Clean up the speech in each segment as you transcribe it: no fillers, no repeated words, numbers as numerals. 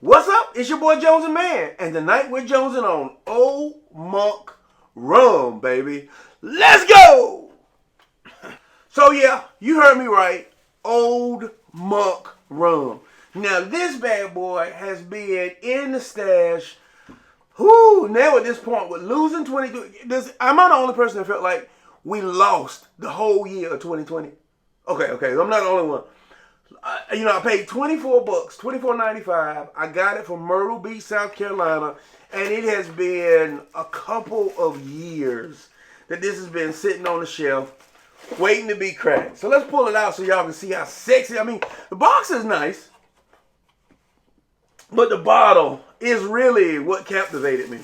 What's up? It's your boy Jones N Mann, and tonight we're jonesing on Old Monk Rum, baby. Let's go! So yeah, you heard me right. Old Monk Rum. Now this bad boy has been in the stash. Now at this point, with losing 22, I'm not the only person that felt like we lost the whole year of 2020. Okay, I'm not the only one. I paid $24, $24.95. I got it from Myrtle Beach, South Carolina, and it has been a couple of years that this has been sitting on the shelf, waiting to be cracked. So let's pull it out so y'all can see how sexy. I mean, the box is nice, but the bottle is really what captivated me.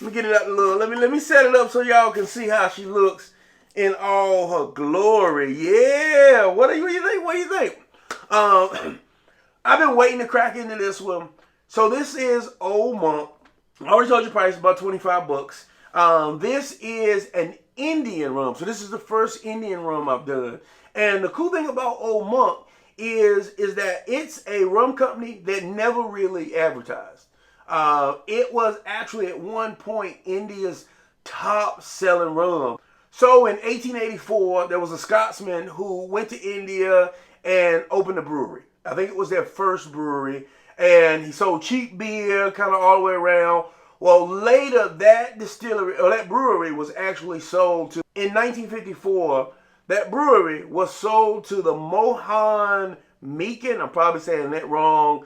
Let me get it out a little. Let me set it up so y'all can see how she looks in all her glory. Yeah. What do you think? What do you think? I've been waiting to crack into this one. So this is Old Monk. I already told you the price, about $25. This is an Indian rum. So this is the first Indian rum I've done. And the cool thing about Old Monk is that it's a rum company that never really advertised. It was actually at one point India's top selling rum. So in 1884, there was a Scotsman who went to India and opened a brewery. I think it was their first brewery. And he sold cheap beer kind of all the way around. Well, later that distillery, or that brewery was actually sold to, in 1954, that brewery was sold to the Mohan Meakin, I'm probably saying that wrong,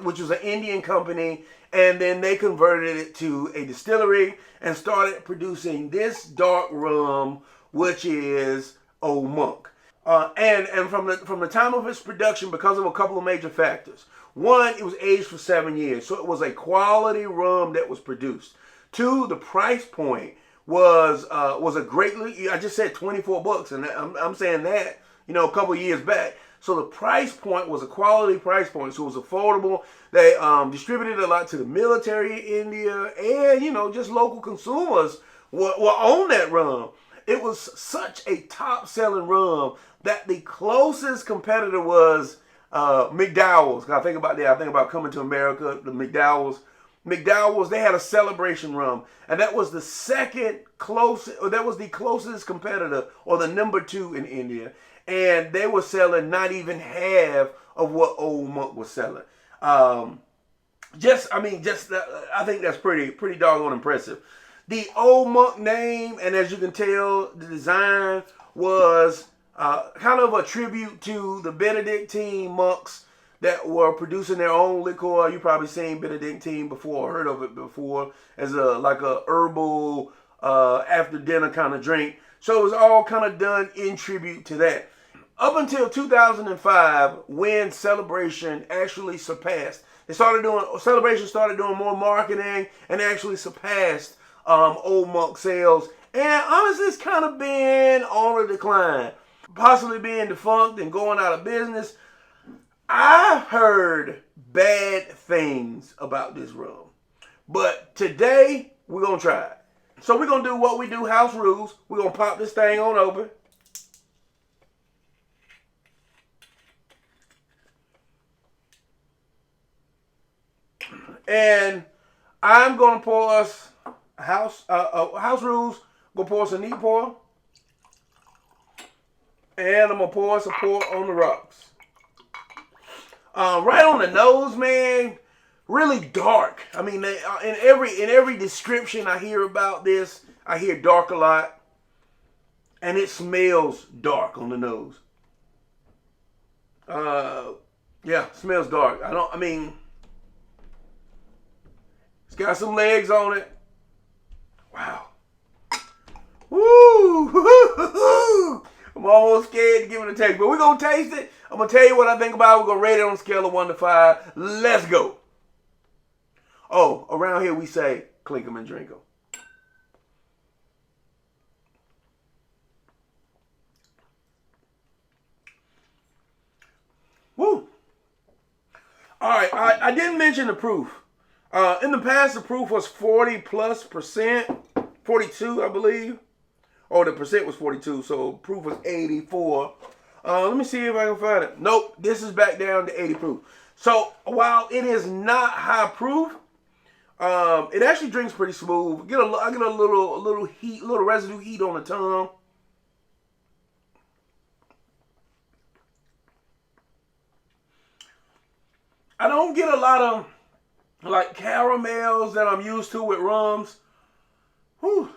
which was an Indian company. And then they converted it to a distillery and started producing this dark rum, which is Old Monk. And from the time of its production, because of a couple of major factors. One, it was aged for 7 years, so it was a quality rum that was produced. Two, the price point was a greatly, I just said $24, and I'm saying that, a couple of years back. So the price point was a quality price point, so it was affordable. They distributed a lot to the military in India, and just local consumers were on that rum. It was such a top-selling rum that the closest competitor was McDowell's. I think about that. I think about Coming to America, the McDowell's. McDowell's, they had a celebration rum, and that was the closest competitor, or the number 2 in India. And they were selling not even half of what Old Monk was selling. I think that's pretty doggone impressive. The Old Monk name, and as you can tell, the design was kind of a tribute to the Benedictine monks that were producing their own liquor. You probably seen Benedictine before, heard of it before, as like a herbal after dinner kind of drink. So it was all kind of done in tribute to that. Up until 2005, when Celebration actually surpassed, Celebration started doing more marketing and actually surpassed Old Monk sales. And honestly, it's kind of been on a decline, possibly being defunct and going out of business. I've heard bad things about this rum, but today we're gonna try it. So we're gonna do what we do, house rules. We're gonna pop this thing on open. And I'm gonna pour us house rules. Gonna pour us a neat pour, and I'm gonna pour us a pour on the rocks. Right on the nose, man. Really dark. I mean, in every description I hear about this, I hear dark a lot, and it smells dark on the nose. Yeah, smells dark. It's got some legs on it. Wow. Woo! I'm almost scared to give it a taste, but we're going to taste it. I'm going to tell you what I think about it. We're going to rate it on a scale of 1 to 5. Let's go. Oh, around here we say clink 'em and drink 'em. Woo. All right, I didn't mention the proof. In the past, the proof was 40+%, 42, I believe. Oh, the percent was 42, so proof was 84. Let me see if I can find it. Nope, this is back down to 80 proof. So while it is not high proof, it actually drinks pretty smooth. I get a little heat, a little residue heat on the tongue. I don't get a lot of like caramels that I'm used to with rums. Whew.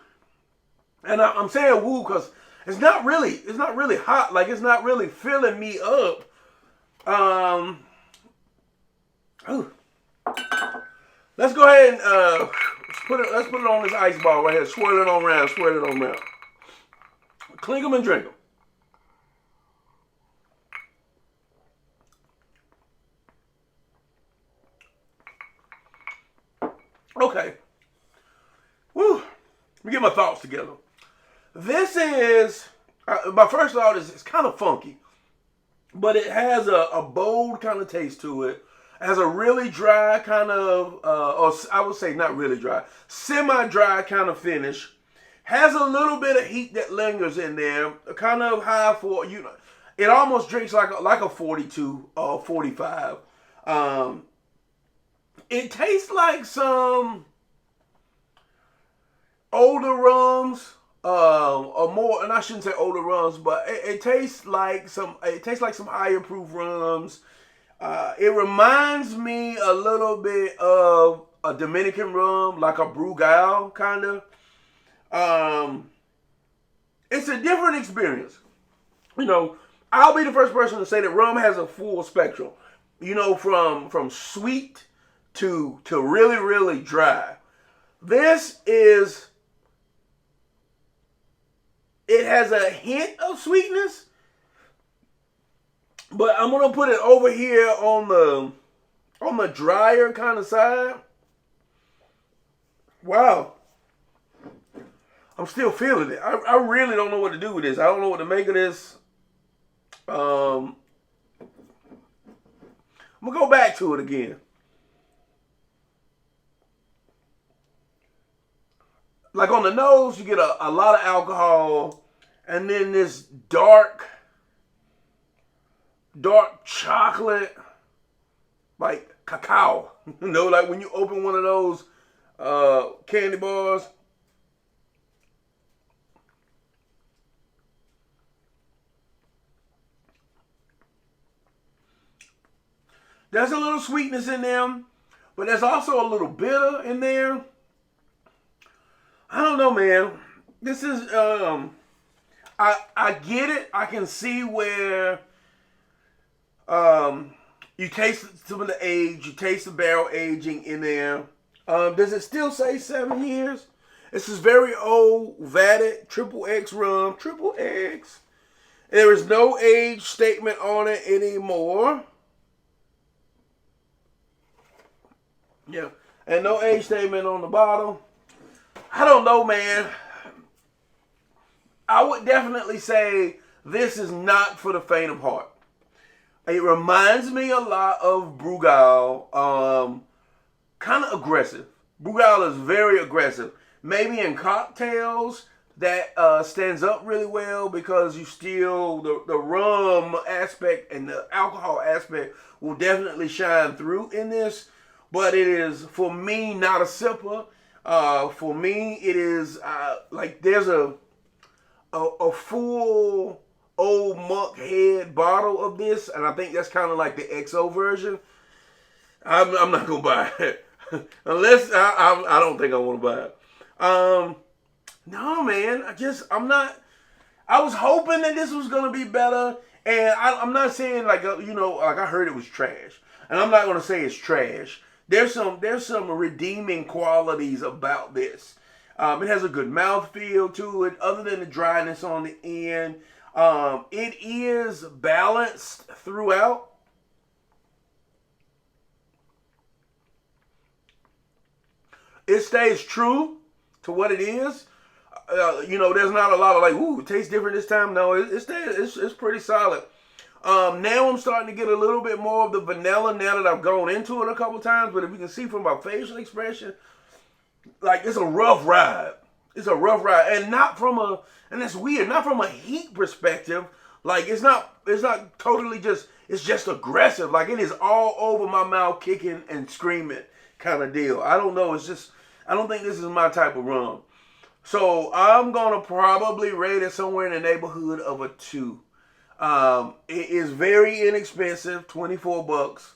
And I'm saying woo because it's not really hot. Like it's not really filling me up. Ooh. Let's go ahead and let's put it on this ice ball right here. Swirl it on around. Clink them and drink them. Okay. Woo. Let me get my thoughts together. This is, my first thought is it's kind of funky, but it has a bold kind of taste to it. It has a really dry kind of, or I would say not really dry, semi-dry kind of finish. Has a little bit of heat that lingers in there, kind of high for, you know, it almost drinks like a 42 or 45. It tastes like some older rums, or more, and I shouldn't say older rums, but it tastes like some higher proof rums. It reminds me a little bit of a Dominican rum, like a Brugal kind of. It's a different experience. You know, I'll be the first person to say that rum has a full spectrum. You know, from sweet to really, really dry. It has a hint of sweetness, but I'm gonna put it over here on the drier kind of side. Wow. I'm still feeling it. I really don't know what to do with this. I don't know what to make of this. I'm gonna go back to it again. Like on the nose, you get a lot of alcohol, and then this dark chocolate, like cacao. You know, like when you open one of those candy bars. There's a little sweetness in them, but there's also a little bitter in there. I don't know, man. This is I get it. I can see where you taste some of the age, you taste the barrel aging in there. Does it still say 7 years? This is very old, vatted, triple X rum, triple X. There is no age statement on it anymore. Yeah, and no age statement on the bottle. I don't know, man. I would definitely say this is not for the faint of heart. It reminds me a lot of Brugal. Kind of aggressive. Brugal is very aggressive. Maybe in cocktails that stands up really well because you still, the rum aspect and the alcohol aspect will definitely shine through in this. But it is, for me, not a sipper. For me, it is like there's a full Old Monk head bottle of this, and I think that's kind of like the XO version. I'm not gonna buy it unless I don't think I want to buy it. No, man, I'm not. I was hoping that this was gonna be better, and I'm not saying like like I heard it was trash, and I'm not gonna say it's trash. There's some redeeming qualities about this. It has a good mouthfeel to it, other than the dryness on the end. It is balanced throughout. It stays true to what it is. There's not a lot of like, ooh, it tastes different this time. No, it's pretty solid. Now I'm starting to get a little bit more of the vanilla now that I've gone into it a couple times. But if you can see from my facial expression, like it's a rough ride. It's a rough ride, and and that's weird, not from a heat perspective. Like it's not totally just it's just aggressive. Like it is all over my mouth, kicking and screaming kind of deal. I don't know. It's just, I don't think this is my type of rum. So I'm going to probably rate it somewhere in the neighborhood of a 2. It is very inexpensive, 24 bucks.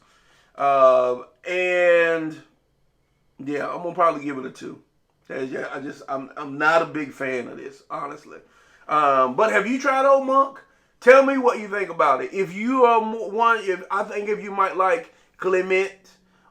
And yeah, I'm going to probably give it a 2. Yeah, I'm not a big fan of this, honestly. But have you tried Old Monk? Tell me what you think about it. If you are one, if you might like Clement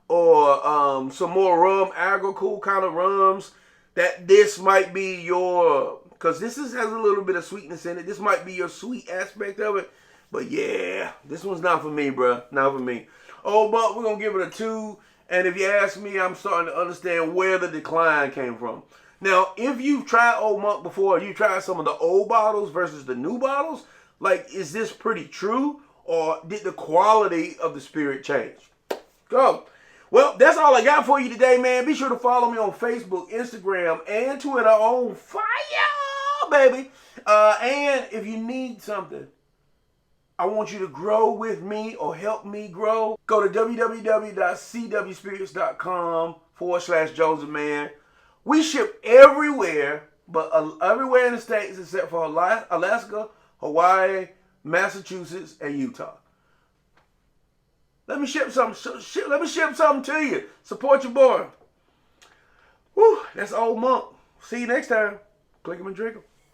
or some more rum, agricool kind of rums, that this might be your, because this has a little bit of sweetness in it. This might be your sweet aspect of it. But yeah, this one's not for me, bruh. Not for me. Old Monk, we're going to give it a 2. And if you ask me, I'm starting to understand where the decline came from. Now, if you've tried Old Monk before, you tried some of the old bottles versus the new bottles, like, is this pretty true? Or did the quality of the spirit change? Go. Well, that's all I got for you today, man. Be sure to follow me on Facebook, Instagram, and Twitter on fire, baby. And if you need something, I want you to grow with me or help me grow, go to www.cwspirits.com/JonesNmann. We ship everywhere, but everywhere in the States except for Alaska, Hawaii, Massachusetts, and Utah. Let me ship something. Let me ship something to you. Support your boy. Whew, that's Old Monk. See you next time. Click 'em and drink 'em.